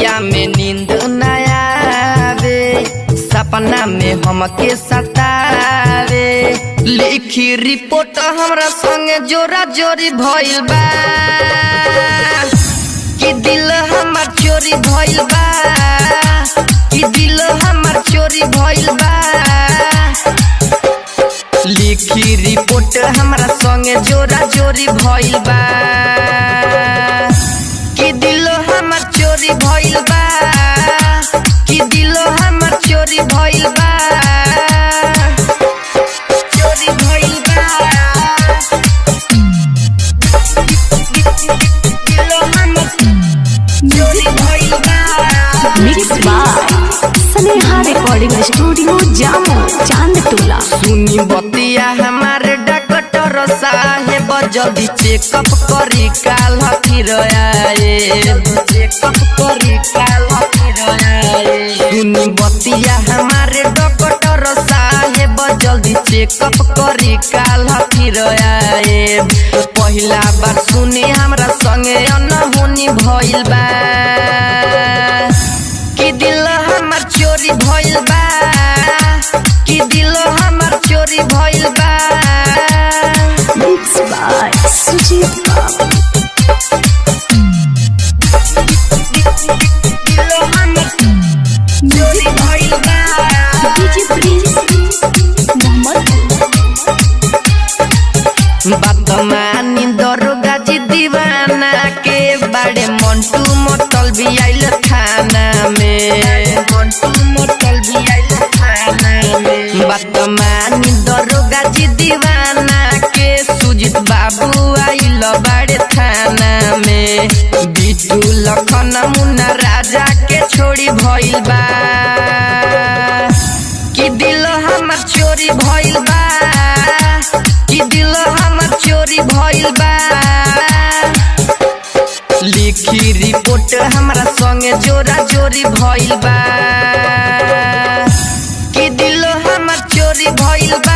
रतिया में नींद न आवे, सपना में हमके सतावे। लिखी रिपोर्ट हमरा संगे जोरा जोरी भइल बा, कि दिल हमर चोरी भइल बा, कि दिल हमर चोरी भइल बा। लिखी रिपोर्ट हमरा संगे जोरा जोरी भइल बा, कि दिल हमर चोरी भइल बा, कि दिल हमर चोरी भइल बा, चोरी भइल बा। दिल हमर चोरी भइल बा। Mix by Sneha recording studio Jamo Chandtola. सुनी बतिया हमारे डॉक्टर साहेब, जल्दी चेकअप करी काल फिर आए, चेकअप करी काल फिर आए। सुनी बतिया हमारे डॉक्टर साहेब, जल्दी चेकअप करी काल फिर आए। पहला बार सुनी हमरा संगे अनहोनी भइल बा, कि दिल हमर चोरी भइल बा, कि दिल हमर चोरी भइल बा। मिक्स बाय सुजीत बाबू। दिल हमर चोरी भइल बा। DJ Prince Mohammad. बात मानी दरोगा जी दीवाना के, बड़े मंटू मोटल भी आइल थाना में, मंटू मोटल भी आइल थाना में। बात मानी दरोगा जी दीवाना के, सुजीत बाबू आइल बड़े थाना में। बिट्टू लखन मुन्ना राजा के छोड़ी भइल बा, कि दिल हमर चोरी भइल बा, कि दिल हमर चोरी भइल बा। लिखी रिपोर्ट हमरा संगे जोरा जोरी भइल बा, कि दिल हमर चोरी भइल बा।